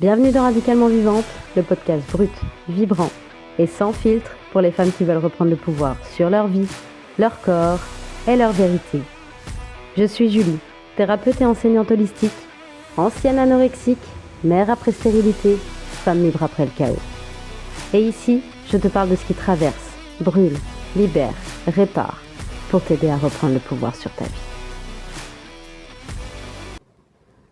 Bienvenue dans Radicalement Vivante, le podcast brut, vibrant et sans filtre pour les femmes qui veulent reprendre le pouvoir sur leur vie, leur corps et leur vérité. Je suis Julie, thérapeute et enseignante holistique, ancienne anorexique, mère après stérilité, femme libre après le chaos. Et ici, je te parle de ce qui traverse, brûle, libère, répare, pour t'aider à reprendre le pouvoir sur ta vie.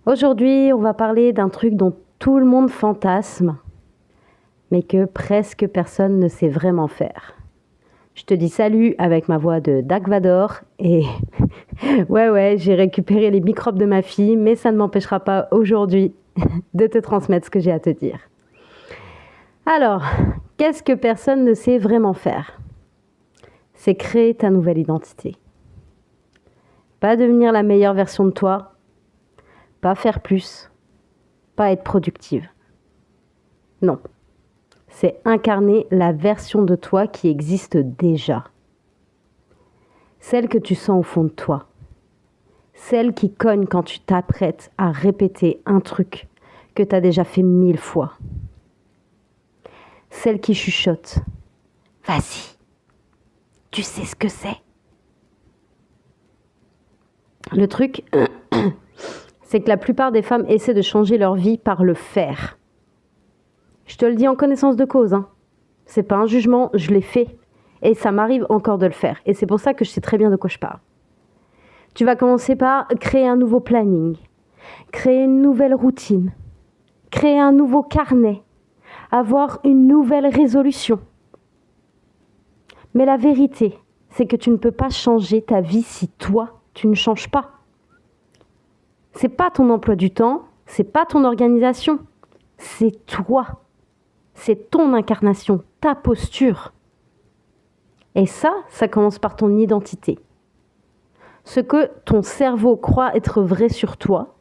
Aujourd'hui, on va parler d'un truc dont tout le monde fantasme, mais que presque personne ne sait vraiment faire. Je te dis salut avec ma voix de Dark Vador et ouais, j'ai récupéré les microbes de ma fille, mais ça ne m'empêchera pas aujourd'hui de te transmettre ce que j'ai à te dire. Alors, qu'est-ce que personne ne sait vraiment faire ? C'est créer ta nouvelle identité. Pas devenir la meilleure version de toi, pas faire plus, pas être productive. Non, c'est incarner la version de toi qui existe déjà. Celle que tu sens au fond de toi. Celle qui cogne quand tu t'apprêtes à répéter un truc que tu as déjà fait 1000 fois. Celle qui chuchote. Vas-y, tu sais ce que c'est. Le truc, c'est que la plupart des femmes essaient de changer leur vie par le faire. Je te le dis en connaissance de cause, hein. C'est pas un jugement, je l'ai fait. Et ça m'arrive encore de le faire. Et c'est pour ça que je sais très bien de quoi je parle. Tu vas commencer par créer un nouveau planning, créer une nouvelle routine, créer un nouveau carnet, avoir une nouvelle résolution. Mais la vérité, c'est que tu ne peux pas changer ta vie si toi, tu ne changes pas. C'est pas ton emploi du temps, c'est pas ton organisation, c'est toi. C'est ton incarnation, ta posture. Et ça commence par ton identité. Ce que ton cerveau croit être vrai sur toi,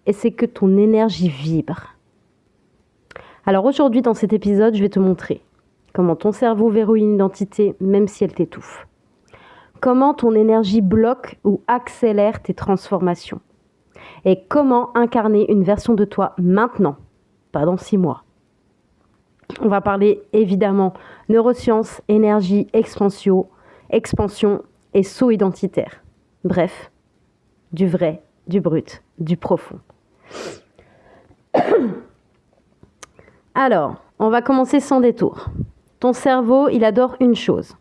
et c'est que ton énergie vibre. Alors aujourd'hui, dans cet épisode, je vais te montrer comment ton cerveau verrouille une identité, même si elle t'étouffe. Comment ton énergie bloque ou accélère tes transformations. Et comment incarner une version de toi maintenant, pas dans 6 mois. On va parler évidemment neurosciences, énergie, expansion et saut identitaire. Bref, du vrai, du brut, du profond. Alors, on va commencer sans détour. Ton cerveau, il adore une chose,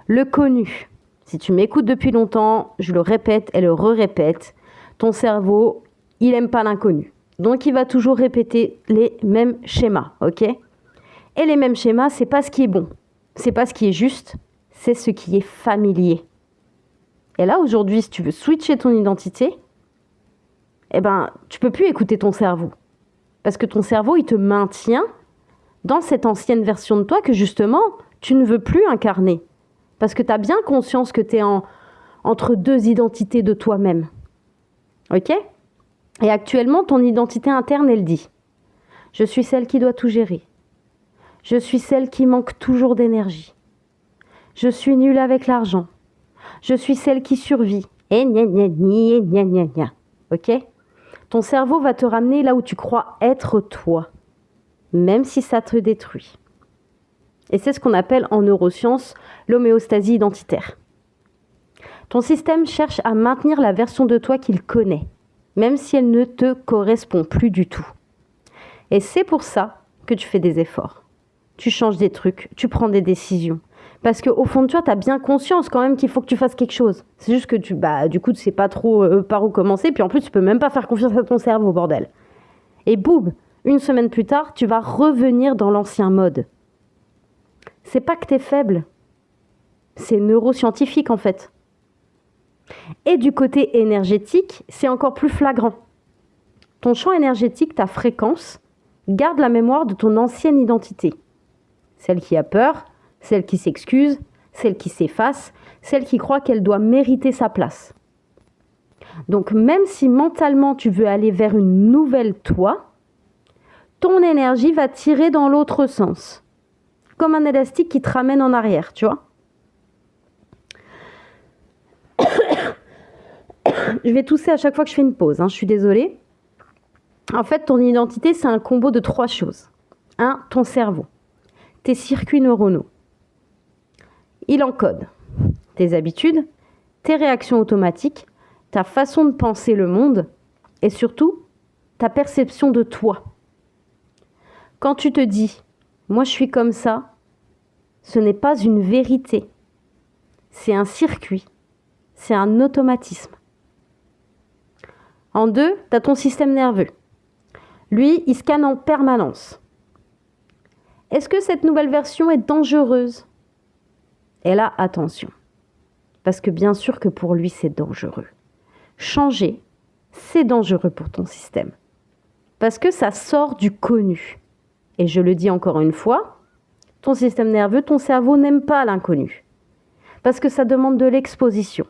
le connu. Si tu m'écoutes depuis longtemps, je le répète et le re-répète, ton cerveau, il n'aime pas l'inconnu. Donc, il va toujours répéter les mêmes schémas, ok ? Et les mêmes schémas, c'est pas ce qui est bon, c'est pas ce qui est juste, c'est ce qui est familier. Et là, aujourd'hui, si tu veux switcher ton identité, tu peux plus écouter ton cerveau. Parce que ton cerveau, il te maintient dans cette ancienne version de toi que justement, tu ne veux plus incarner. Parce que tu as bien conscience que tu es entre deux identités de toi-même. Ok ? Et actuellement, ton identité interne, elle dit « Je suis celle qui doit tout gérer. Je suis celle qui manque toujours d'énergie. Je suis nulle avec l'argent. Je suis celle qui survit. Et gna gna gna gna gna gna. Ok ? Ton cerveau va te ramener là où tu crois être toi, même si ça te détruit. Et c'est ce qu'on appelle en neurosciences l'homéostasie identitaire. Ton système cherche à maintenir la version de toi qu'il connaît, même si elle ne te correspond plus du tout. Et c'est pour ça que tu fais des efforts. Tu changes des trucs, tu prends des décisions. Parce qu'au fond de toi, tu as bien conscience quand même qu'il faut que tu fasses quelque chose. C'est juste que tu ne sais pas trop par où commencer. Puis en plus, tu peux même pas faire confiance à ton cerveau, bordel. Et boum, une semaine plus tard, tu vas revenir dans l'ancien mode. C'est pas que tu es faible. C'est neuroscientifique en fait. Et du côté énergétique, c'est encore plus flagrant. Ton champ énergétique, ta fréquence, garde la mémoire de ton ancienne identité. Celle qui a peur, celle qui s'excuse, celle qui s'efface, celle qui croit qu'elle doit mériter sa place. Donc même si mentalement tu veux aller vers une nouvelle toi, ton énergie va tirer dans l'autre sens. Comme un élastique qui te ramène en arrière, tu vois. Je vais tousser à chaque fois que je fais une pause, hein, je suis désolée. En fait, ton identité, c'est un combo de 3 choses. 1, ton cerveau, tes circuits neuronaux. Il encode tes habitudes, tes réactions automatiques, ta façon de penser le monde et surtout ta perception de toi. Quand tu te dis « moi je suis comme ça », ce n'est pas une vérité, c'est un circuit, c'est un automatisme. En 2, tu as ton système nerveux. Lui, il scanne en permanence. Est-ce que cette nouvelle version est dangereuse ? Et là, attention. Parce que bien sûr que pour lui, c'est dangereux. Changer, c'est dangereux pour ton système. Parce que ça sort du connu. Et je le dis encore une fois, ton système nerveux, ton cerveau n'aime pas l'inconnu. Parce que ça demande de l'exposition.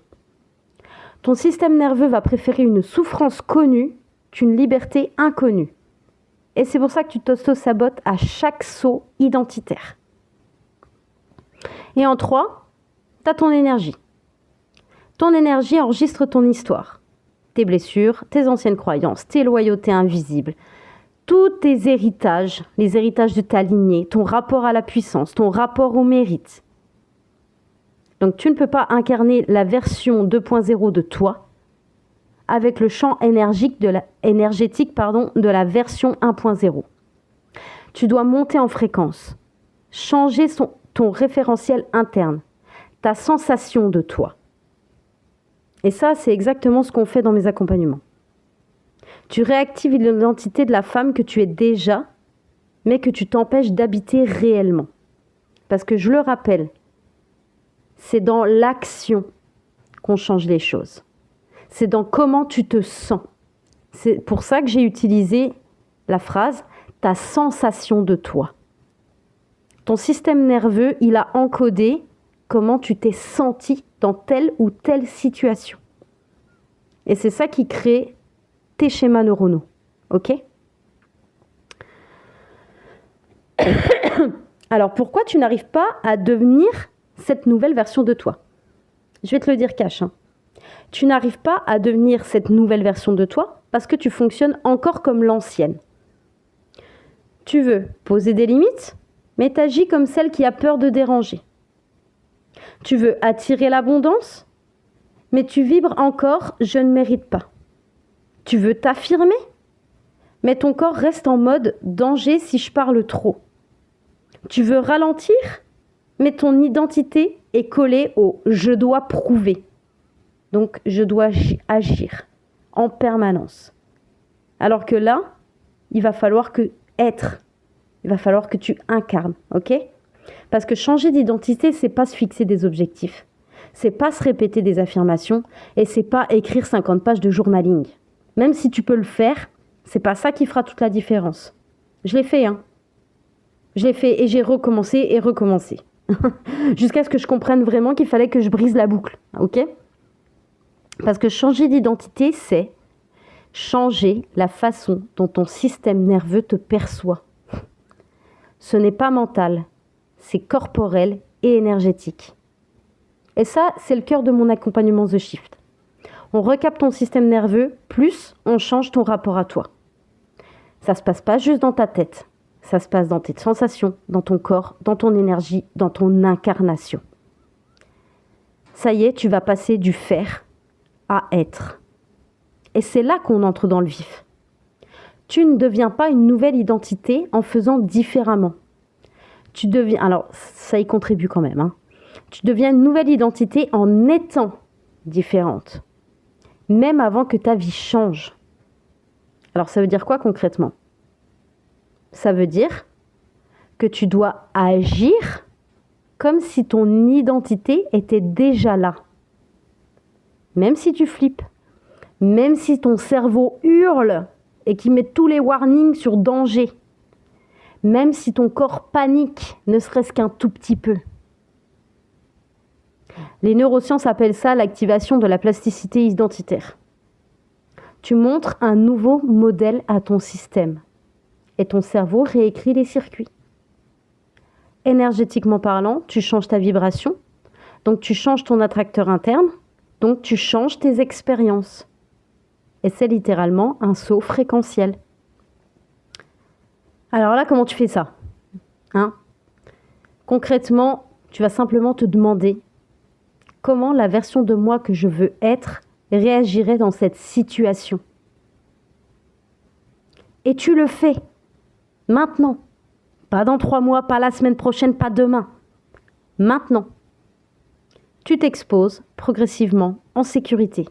Ton système nerveux va préférer une souffrance connue qu'une liberté inconnue. Et c'est pour ça que tu t'auto-sabotes à chaque saut identitaire. Et en 3, tu as ton énergie. Ton énergie enregistre ton histoire, tes blessures, tes anciennes croyances, tes loyautés invisibles, tous tes héritages, les héritages de ta lignée, ton rapport à la puissance, ton rapport au mérite. Donc tu ne peux pas incarner la version 2.0 de toi avec le champ énergétique de la version 1.0. Tu dois monter en fréquence, changer ton référentiel interne, ta sensation de toi. Et ça, c'est exactement ce qu'on fait dans mes accompagnements. Tu réactives l'identité de la femme que tu es déjà, mais que tu t'empêches d'habiter réellement. Parce que je le rappelle, c'est dans l'action qu'on change les choses. C'est dans comment tu te sens. C'est pour ça que j'ai utilisé la phrase « ta sensation de toi ». Ton système nerveux, il a encodé comment tu t'es senti dans telle ou telle situation. Et c'est ça qui crée tes schémas neuronaux. Ok ? Alors, pourquoi tu n'arrives pas à devenir cette nouvelle version de toi ? Je vais te le dire cash. Tu n'arrives pas à devenir cette nouvelle version de toi parce que tu fonctionnes encore comme l'ancienne. Tu veux poser des limites, mais tu agis comme celle qui a peur de déranger. Tu veux attirer l'abondance, mais tu vibres encore « je ne mérite pas ». Tu veux t'affirmer, mais ton corps reste en mode « danger si je parle trop ». Tu veux ralentir, mais ton identité est collée au « je dois prouver ». Donc, je dois agir en permanence. Alors que là, il va falloir que être. Il va falloir que tu incarnes, ok ? Parce que changer d'identité, c'est pas se fixer des objectifs. C'est pas se répéter des affirmations et c'est pas écrire 50 pages de journaling. Même si tu peux le faire, c'est pas ça qui fera toute la différence. Je l'ai fait, Je l'ai fait et j'ai recommencé et recommencé. Jusqu'à ce que je comprenne vraiment qu'il fallait que je brise la boucle, ok ? Parce que changer d'identité, c'est changer la façon dont ton système nerveux te perçoit. Ce n'est pas mental, c'est corporel et énergétique. Et ça, c'est le cœur de mon accompagnement The Shift. On recapte ton système nerveux, plus on change ton rapport à toi. Ça ne se passe pas juste dans ta tête, ça se passe dans tes sensations, dans ton corps, dans ton énergie, dans ton incarnation. Ça y est, tu vas passer du faire à être. Et c'est là qu'on entre dans le vif. Tu ne deviens pas une nouvelle identité en faisant différemment. Tu deviens, alors ça y contribue quand même, Tu deviens une nouvelle identité en étant différente, même avant que ta vie change. Alors ça veut dire quoi concrètement ? Ça veut dire que tu dois agir comme si ton identité était déjà là. Même si tu flippes, même si ton cerveau hurle et qu'il met tous les warnings sur danger, même si ton corps panique, ne serait-ce qu'un tout petit peu. Les neurosciences appellent ça l'activation de la plasticité identitaire. Tu montres un nouveau modèle à ton système et ton cerveau réécrit les circuits. Énergétiquement parlant, tu changes ta vibration, donc tu changes ton attracteur interne, donc tu changes tes expériences. Et c'est littéralement un saut fréquentiel. Alors là, comment tu fais ça, hein? Concrètement, tu vas simplement te demander comment la version de moi que je veux être réagirait dans cette situation. Et tu le fais maintenant. Pas dans 3 mois, pas la semaine prochaine, pas demain. Maintenant. Tu t'exposes progressivement en sécurité.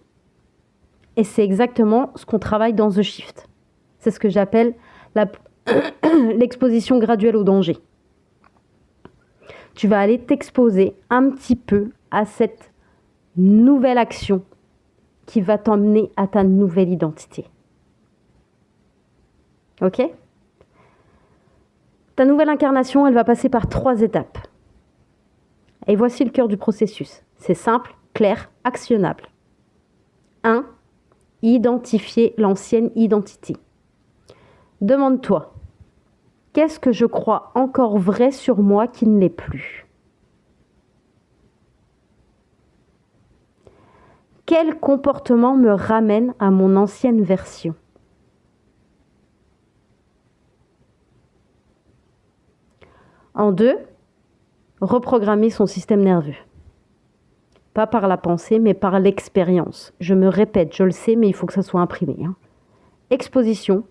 Et c'est exactement ce qu'on travaille dans The Shift. C'est ce que j'appelle l'exposition graduelle au danger. Tu vas aller t'exposer un petit peu à cette nouvelle action qui va t'emmener à ta nouvelle identité. Ok ? Ta nouvelle incarnation, elle va passer par 3 étapes. Et voici le cœur du processus. C'est simple, clair, actionnable. 1. Identifier l'ancienne identité. Demande-toi, qu'est-ce que je crois encore vrai sur moi qui ne l'est plus ? Quel comportement me ramène à mon ancienne version ? En 2, reprogrammer son système nerveux. Pas par la pensée, mais par l'expérience. Je me répète, je le sais, mais il faut que ça soit imprimé. Exposition,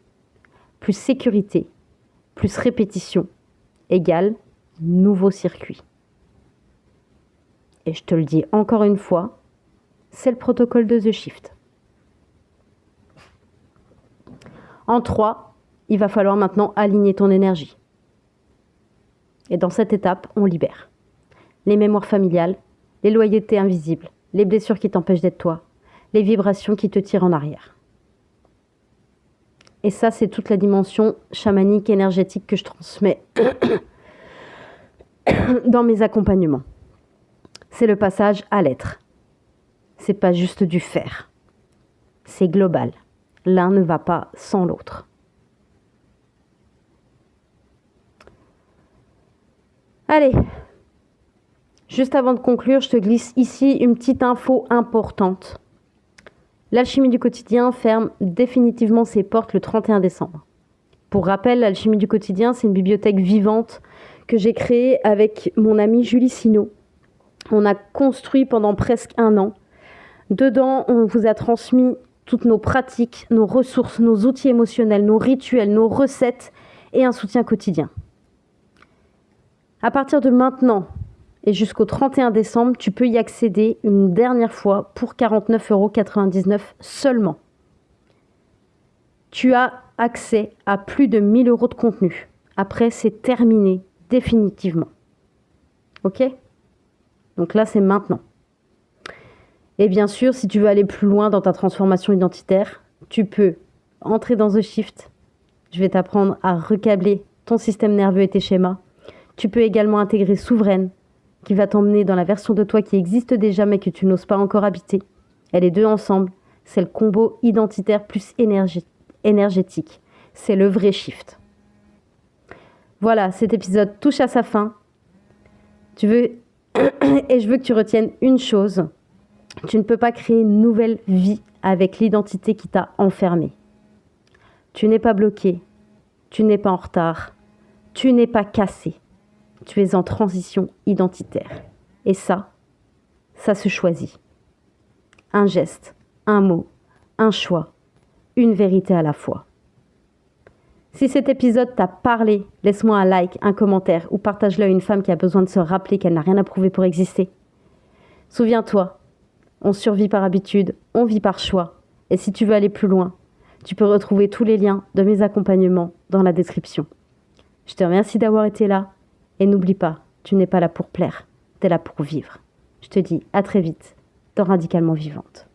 plus sécurité, plus répétition, égale nouveau circuit. Et je te le dis encore une fois, c'est le protocole de The Shift. En 3, il va falloir maintenant aligner ton énergie. Et dans cette étape, on libère les mémoires familiales, les loyautés invisibles, les blessures qui t'empêchent d'être toi, les vibrations qui te tirent en arrière. Et ça, c'est toute la dimension chamanique, énergétique que je transmets dans mes accompagnements. C'est le passage à l'être. C'est pas juste du faire. C'est global. L'un ne va pas sans l'autre. Allez, juste avant de conclure, je te glisse ici une petite info importante. L'Alchimie du quotidien ferme définitivement ses portes le 31 décembre. Pour rappel, l'Alchimie du quotidien, c'est une bibliothèque vivante que j'ai créée avec mon amie Julie Sino. On a construit pendant presque 1 an. Dedans, on vous a transmis toutes nos pratiques, nos ressources, nos outils émotionnels, nos rituels, nos recettes et un soutien quotidien. À partir de maintenant et jusqu'au 31 décembre, tu peux y accéder une dernière fois pour 49,99 € seulement. Tu as accès à plus de 1 000 € de contenu. Après, c'est terminé définitivement. Ok ? Donc là, c'est maintenant. Et bien sûr, si tu veux aller plus loin dans ta transformation identitaire, tu peux entrer dans The Shift. Je vais t'apprendre à recabler ton système nerveux et tes schémas. Tu peux également intégrer Souveraine, qui va t'emmener dans la version de toi qui existe déjà mais que tu n'oses pas encore habiter. Et les deux ensemble, c'est le combo identitaire plus énergétique. C'est le vrai shift. Voilà, cet épisode touche à sa fin. Et je veux que tu retiennes une chose. Tu ne peux pas créer une nouvelle vie avec l'identité qui t'a enfermé. Tu n'es pas bloqué. Tu n'es pas en retard. Tu n'es pas cassé. Tu es en transition identitaire. Et ça se choisit. Un geste, un mot, un choix, une vérité à la fois. Si cet épisode t'a parlé, laisse-moi un like, un commentaire ou partage-le à une femme qui a besoin de se rappeler qu'elle n'a rien à prouver pour exister. Souviens-toi, on survit par habitude, on vit par choix. Et si tu veux aller plus loin, tu peux retrouver tous les liens de mes accompagnements dans la description. Je te remercie d'avoir été là. Et n'oublie pas, tu n'es pas là pour plaire, tu es là pour vivre. Je te dis à très vite dans Radicalement Vivante.